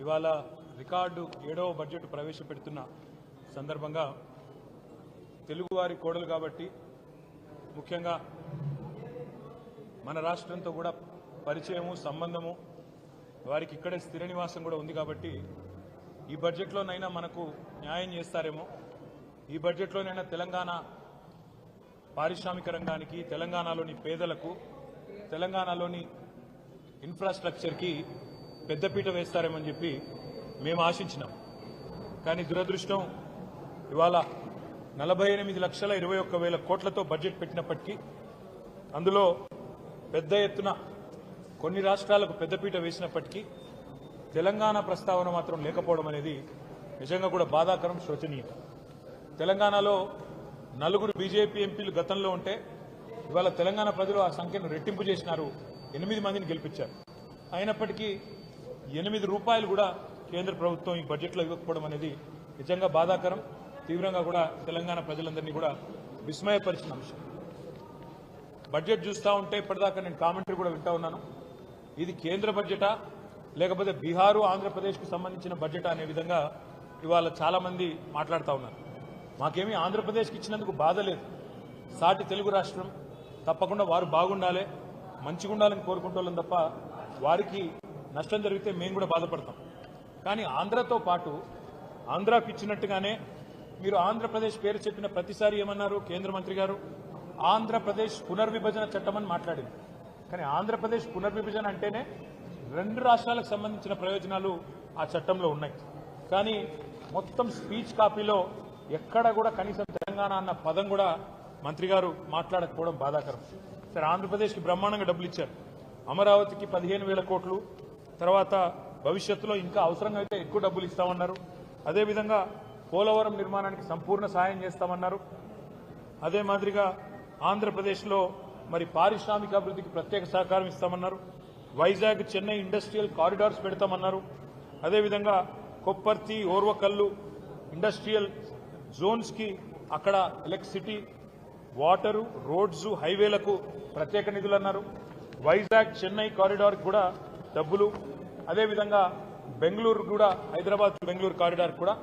ఇవాళ రికార్డు 7వ బడ్జెట్ ప్రవేశపెడుతున్న సందర్భంగా తెలుగువారి కోడలు కాబట్టి ముఖ్యంగా మన రాష్ట్రంతో కూడా పరిచయము సంబంధము వారికి ఇక్కడే స్థిర నివాసం కూడా ఉంది కాబట్టి ఈ బడ్జెట్లోనైనా మనకు న్యాయం చేస్తారేమో, ఈ బడ్జెట్లోనైనా తెలంగాణ పారిశ్రామిక రంగానికి, తెలంగాణలోని పేదలకు, తెలంగాణలోని ఇన్ఫ్రాస్ట్రక్చర్కి పెద్దపీట వేస్తారేమని చెప్పి మేము ఆశించినాం. కానీ దురదృష్టం ఇవాళ 48,21,000 కోట్లతో బడ్జెట్ పెట్టినప్పటికీ అందులో పెద్ద ఎత్తున కొన్ని రాష్ట్రాలకు పెద్దపీట వేసినప్పటికీ తెలంగాణ ప్రస్తావన మాత్రం లేకపోవడం అనేది నిజంగా కూడా బాధాకరం, శోచనీయం. తెలంగాణలో 4 బీజేపీ ఎంపీలు గతంలో ఉంటే ఇవాళ తెలంగాణ ప్రజలు ఆ సంఖ్యను రెట్టింపు చేసినారు, 8 మందిని గెలిపించారు. అయినప్పటికీ 8 రూపాయలు కూడా కేంద్ర ప్రభుత్వం ఈ బడ్జెట్లో ఇవ్వకపోవడం అనేది నిజంగా బాధాకరం, తీవ్రంగా కూడా తెలంగాణ ప్రజలందరినీ కూడా విస్మయపరిచిన అంశం. బడ్జెట్ చూస్తూ ఉంటే ఇప్పటిదాకా నేను కామెంటరీ కూడా వింటా ఉన్నాను. ఇది కేంద్ర బడ్జెటా లేకపోతే బీహారు ఆంధ్రప్రదేశ్కు సంబంధించిన బడ్జెటా అనే విధంగా ఇవాళ చాలా మంది మాట్లాడుతూ ఉన్నారు. మాకేమీ ఆంధ్రప్రదేశ్కి ఇచ్చినందుకు బాధ లేదు. సాటి తెలుగు రాష్ట్రం, తప్పకుండా వారు బాగుండాలి, మంచిగా ఉండాలని కోరుకుంటోళ్ళం తప్ప వారికి నష్టం జరిగితే మేము కూడా బాధపడతాం. కానీ ఆంధ్రతో పాటు ఆంధ్రాకి ఇచ్చినట్టుగానే మీరు ఆంధ్రప్రదేశ్ పేరు చెప్పిన ప్రతిసారి ఏమన్నారు కేంద్ర మంత్రి గారు? ఆంధ్రప్రదేశ్ పునర్విభజన చట్టం అని మాట్లాడింది. కానీ ఆంధ్రప్రదేశ్ పునర్విభజన అంటేనే 2 రాష్ట్రాలకు సంబంధించిన ప్రయోజనాలు ఆ చట్టంలో ఉన్నాయి. కానీ మొత్తం స్పీచ్ కాపీలో ఎక్కడ కూడా కనీసం తెలంగాణ అన్న పదం కూడా మంత్రి గారు మాట్లాడకపోవడం బాధాకరం. సరే, ఆంధ్రప్రదేశ్కి బ్రహ్మాండంగా డబ్బులు ఇచ్చారు. అమరావతికి 15,000 కోట్లు, తర్వాత భవిష్యత్తులో ఇంకా అవసరంగా అయితే ఎక్కువ డబ్బులు ఇస్తామన్నారు. అదేవిధంగా పోలవరం నిర్మాణానికి సంపూర్ణ సాయం చేస్తామన్నారు. అదే మాదిరిగా ఆంధ్రప్రదేశ్లో మరి పారిశ్రామిక అభివృద్ధికి ప్రత్యేక సహకారం ఇస్తామన్నారు. వైజాగ్ చెన్నై ఇండస్ట్రియల్ కారిడార్స్ పెడతామన్నారు. అదేవిధంగా కొప్పర్తి ఓర్వకల్లు ఇండస్ట్రియల్ జోన్స్కి అక్కడ ఎలక్ట్రిసిటీ, వాటరు, రోడ్స్, హైవేలకు ప్రత్యేక నిధులు అన్నారు. వైజాగ్ చెన్నై కారిడార్ కూడా డబ్బులు. అదేవిధంగా బెంగళూరు కూడా, హైదరాబాద్ బెంగళూరు కారిడార్ కూడా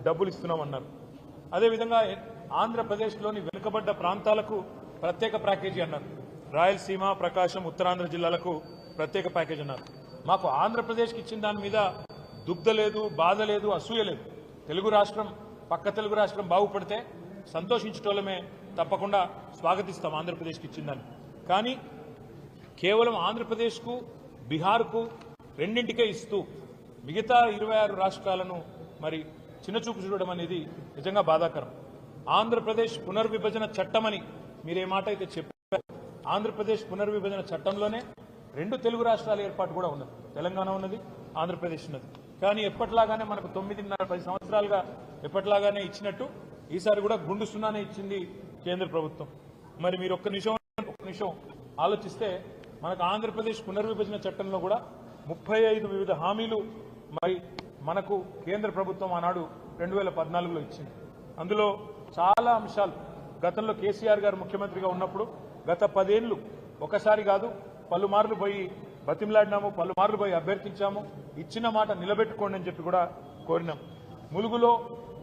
డబ్బులు ఇస్తున్నామన్నారు. అదేవిధంగా ఆంధ్రప్రదేశ్లోని వెనుకబడ్డ ప్రాంతాలకు ప్రత్యేక ప్యాకేజీ అన్నారు. రాయలసీమ, ప్రకాశం, ఉత్తరాంధ్ర జిల్లాలకు ప్రత్యేక ప్యాకేజీ అన్నారు. మాకు ఆంధ్రప్రదేశ్కి ఇచ్చిన దాని మీద దుగ్ధ లేదు, బాధ లేదు, అసూయ లేదు. తెలుగు రాష్ట్రం, పక్క తెలుగు రాష్ట్రం బాగుపడితే సంతోషించటోళ్ళమే, తప్పకుండా స్వాగతిస్తాం ఆంధ్రప్రదేశ్కి ఇచ్చిన దాన్ని. కానీ కేవలం ఆంధ్రప్రదేశ్కు, బీహార్కు రెండింటికే ఇస్తూ మిగతా 26 రాష్ట్రాలను మరి చిన్నచూపు చూడడం అనేది నిజంగా బాధాకరం. ఆంధ్రప్రదేశ్ పునర్విభజన చట్టమని మీరే మాట అయితే చెప్పారు. ఆంధ్రప్రదేశ్ పునర్విభజన చట్టంలోనే 2 తెలుగు రాష్ట్రాల ఏర్పాటు కూడా ఉన్నది. తెలంగాణ ఉన్నది, ఆంధ్రప్రదేశ్ ఉన్నది. కానీ ఎప్పట్లాగానే మనకు 9.5-10 సంవత్సరాలుగా ఎప్పట్లాగానే ఇచ్చినట్టు ఈసారి కూడా గుండు సున్నానే ఇచ్చింది కేంద్ర ప్రభుత్వం. మరి మీరు ఒక్క నిమిషం ఆలోచిస్తే మనకు ఆంధ్రప్రదేశ్ పునర్విభజన చట్టంలో కూడా 35 వివిధ హామీలు మరి మనకు కేంద్ర ప్రభుత్వం ఆనాడు 2014లో ఇచ్చింది. అందులో చాలా అంశాలు గతంలో కేసీఆర్ గారు ముఖ్యమంత్రిగా ఉన్నప్పుడు గత 10 ఏళ్లు ఒకసారి కాదు పలుమార్లు పోయి బతిమలాడినాము, పలుమార్లు పోయి అభ్యర్థించాము. ఇచ్చిన మాట నిలబెట్టుకోండి అని చెప్పి కూడా కోరినాం. ములుగులో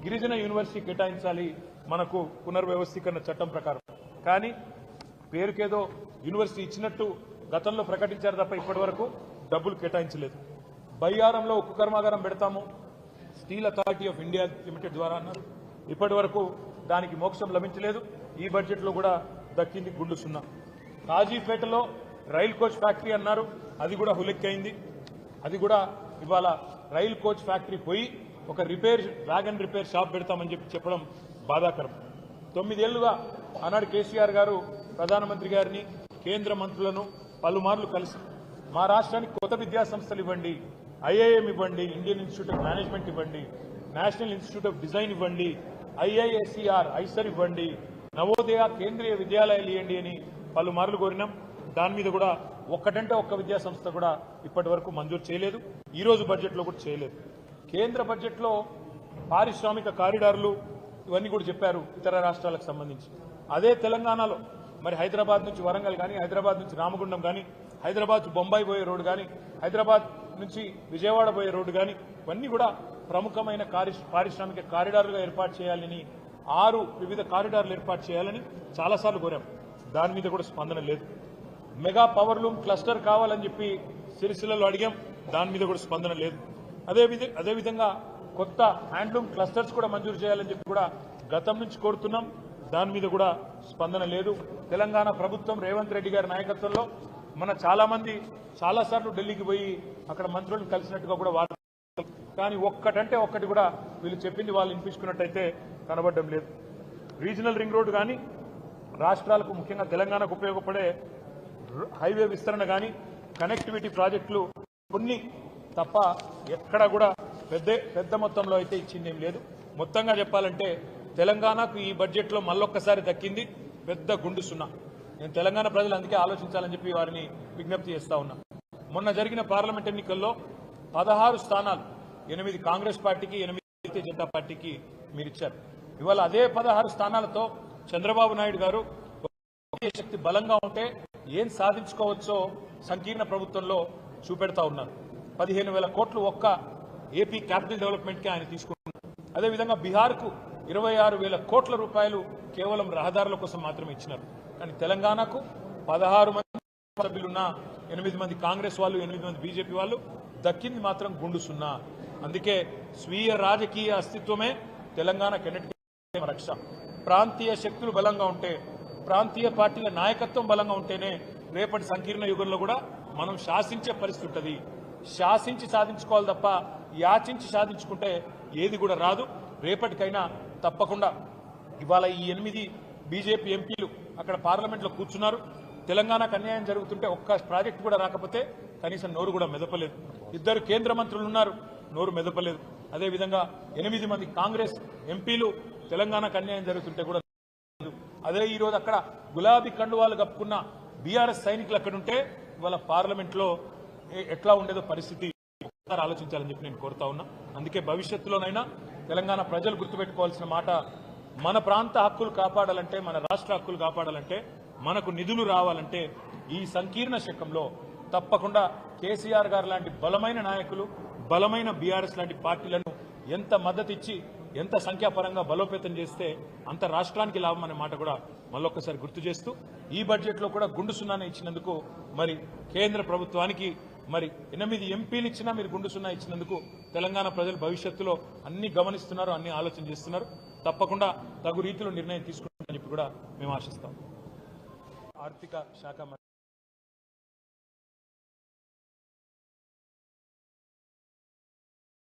గిరిజన యూనివర్సిటీ కేటాయించాలి మనకు పునర్వ్యవస్థీకరణ చట్టం ప్రకారం. కానీ పేరుకేదో యూనివర్సిటీ ఇచ్చినట్టు గతంలో ప్రకటించారు తప్ప ఇప్పటి వరకు డబ్బులు కేటాయించలేదు. బయ్యారంలో ఉక్కు కర్మాగారం పెడతాము, steel authority of India limited ద్వారా అన్నారు. ఇప్పటి వరకు దానికి మోక్షం లభించలేదు. ఈ బడ్జెట్లో కూడా దక్కింది గుండు సున్నా. కాజీపేటలో రైల్ కోచ్ ఫ్యాక్టరీ అన్నారు, అది కూడా హులెక్కైంది. అది కూడా ఇవాళ రైల్ కోచ్ ఫ్యాక్టరీ పోయి ఒక వ్యాగన్ రిపేర్ షాప్ పెడతామని చెప్పడం బాధాకరం. 9 ఏళ్లుగా ఆనాడు కేసీఆర్ గారు ప్రధానమంత్రి గారిని, కేంద్ర మంత్రులను పలుమార్లు కలిసి మా రాష్ట్రానికి కొత్త విద్యా సంస్థలు ఇవ్వండి, ఐఐఎం ఇవ్వండి, ఇండియన్ ఇన్స్టిట్యూట్ ఆఫ్ మేనేజ్మెంట్ ఇవ్వండి, నేషనల్ ఇన్స్టిట్యూట్ ఆఫ్ డిజైన్ ఇవ్వండి, ఐఐఎస్ఈఆర్ ఐసర్ ఇవ్వండి, నవోదయ కేంద్రీయ విద్యాలయాలు ఇవ్వండి అని పలుమార్లు కోరినాం. దాని మీద కూడా ఒక్కటంటే ఒక్క విద్యా సంస్థ కూడా ఇప్పటి వరకు మంజూరు చేయలేదు. ఈ రోజు బడ్జెట్లో కూడా చేయలేదు. కేంద్ర బడ్జెట్లో పారిశ్రామిక కారిడార్లు ఇవన్నీ కూడా చెప్పారు ఇతర రాష్ట్రాలకు సంబంధించి. అదే తెలంగాణలో మరి హైదరాబాద్ నుంచి వరంగల్ కానీ, హైదరాబాద్ నుంచి రామగుండం కానీ, హైదరాబాద్ బొంబాయి పోయే రోడ్డు కానీ, హైదరాబాద్ నుంచి విజయవాడ పోయే రోడ్డు కానీ ఇవన్నీ కూడా ప్రముఖమైన పారిశ్రామిక కారిడార్లుగా ఏర్పాటు చేయాలని 6 వివిధ కారిడార్లు ఏర్పాటు చేయాలని చాలాసార్లు కోరాం. దాని మీద కూడా స్పందన లేదు. మెగా పవర్ లూమ్ క్లస్టర్ కావాలని చెప్పి సిరిసిల్లలో అడిగాం. దాని మీద కూడా స్పందన లేదు. అదేవిధంగా కొత్త హ్యాండ్లూమ్ క్లస్టర్స్ కూడా మంజూరు చేయాలని చెప్పి కూడా గతం నుంచి కోరుతున్నాం. దాని మీద కూడా స్పందన లేదు. తెలంగాణ ప్రభుత్వం రేవంత్ రెడ్డి గారి నాయకత్వంలో మన చాలా మంది చాలాసార్లు ఢిల్లీకి పోయి అక్కడ మంత్రులను కలిసినట్టుగా కూడా వార్త, కానీ ఒక్కటంటే ఒక్కటి కూడా వీళ్ళు చెప్పింది వాళ్ళు వినిపించుకున్నట్టయితే కనబడడం లేదు. రీజనల్ రింగ్ రోడ్డు కానీ, రాష్ట్రాలకు ముఖ్యంగా తెలంగాణకు ఉపయోగపడే హైవే విస్తరణ కానీ, కనెక్టివిటీ ప్రాజెక్టులు కొన్ని తప్ప ఎక్కడ కూడా పెద్ద మొత్తంలో అయితే ఇచ్చిందేం లేదు. మొత్తంగా చెప్పాలంటే తెలంగాణకు ఈ బడ్జెట్లో మళ్ళొక్కసారి దక్కింది పెద్ద గుండు సున్నా. నేను తెలంగాణ ప్రజలు అందుకే ఆలోచించాలని చెప్పి వారిని విజ్ఞప్తి చేస్తా ఉన్నా. మొన్న జరిగిన పార్లమెంట్ ఎన్నికల్లో 16 స్థానాలు 8 కాంగ్రెస్ పార్టీకి, 8 భారతీయ జనతా పార్టీకి మీరిచ్చారు. ఇవాళ అదే 16 స్థానాలతో చంద్రబాబు నాయుడు గారు శక్తి బలంగా ఉంటే ఏం సాధించుకోవచ్చో సంకీర్ణ ప్రభుత్వంలో చూపెడతా ఉన్నారు. 15,000 కోట్లు ఒక్క ఏపీ క్యాపిటల్ డెవలప్మెంట్కి ఆయన తీసుకుంటున్నారు. అదేవిధంగా బీహార్కు 26,000 కోట్ల రూపాయలు కేవలం రహదారుల కోసం మాత్రమే ఇచ్చినారు. కానీ తెలంగాణకు 16 మంది సభ్యులున్న 8 మంది కాంగ్రెస్ వాళ్ళు, 8 మంది బీజేపీ వాళ్ళు దక్కింది మాత్రం గుండు సున్నా. అందుకే స్వీయ రాజకీయ అస్తిత్వమే తెలంగాణ కెన్నటికి రక్ష. ప్రాంతీయ శక్తులు బలంగా ఉంటే, ప్రాంతీయ పార్టీల నాయకత్వం బలంగా ఉంటేనే రేపటి సంకీర్ణ యుగంలో కూడా మనం శాసించే పరిస్థితి ఉంటుంది. శాసించి సాధించుకోవాలి తప్ప యాచించి సాధించుకుంటే ఏది కూడా రాదు. రేపటికైనా తప్పకుండా ఇవాళ ఈ 8 బీజేపీ ఎంపీలు అక్కడ పార్లమెంట్లో కూర్చున్నారు. తెలంగాణకు అన్యాయం జరుగుతుంటే ఒక్క ప్రాజెక్టు కూడా రాకపోతే కనీసం నోరు కూడా మెదపలేదు. 2 కేంద్ర మంత్రులు ఉన్నారు, నోరు మెదపలేదు. అదేవిధంగా 8 మంది కాంగ్రెస్ ఎంపీలు తెలంగాణకు అన్యాయం జరుగుతుంటే కూడా అదే ఈరోజు అక్కడ గులాబీ కండువాలు కప్పుకున్న బీఆర్ఎస్ సైనికులు అక్కడుంటే ఇవాళ పార్లమెంట్లో ఎట్లా ఉండేదో పరిస్థితి ఆలోచించాలని చెప్పి నేను కోరుతా ఉన్నా. అందుకే భవిష్యత్తులోనైనా తెలంగాణ ప్రజలు గుర్తుపెట్టుకోవాల్సిన మాట, మన ప్రాంత హక్కులు కాపాడాలంటే, మన రాష్ట్ర హక్కులు కాపాడాలంటే, మనకు నిధులు రావాలంటే ఈ సంకీర్ణ శకంలో తప్పకుండా కేసీఆర్ గారు లాంటి బలమైన నాయకులు, బలమైన బీఆర్ఎస్ లాంటి పార్టీలను ఎంత మద్దతు ఇచ్చి, ఎంత సంఖ్యాపరంగా బలోపేతం చేస్తే అంత రాష్ట్రానికి లాభం అనే మాట కూడా మళ్ళొక్కసారి గుర్తు చేస్తూ, ఈ బడ్జెట్లో కూడా గుండు సున్నానే ఇచ్చినందుకు మరి కేంద్ర ప్రభుత్వానికి 8 ఎంపీలు ఇచ్చినా మీరు గుండు సున్నా ఇచ్చినందుకు తెలంగాణ ప్రజలు భవిష్యత్తులో అన్ని గమనిస్తున్నారు, అన్ని ఆలోచన చేస్తున్నారు. తప్పకుండా తగు రీతిలో నిర్ణయం తీసుకుంటామని చెప్పి కూడా మేము ఆశిస్తాం. ఆర్థిక శాఖ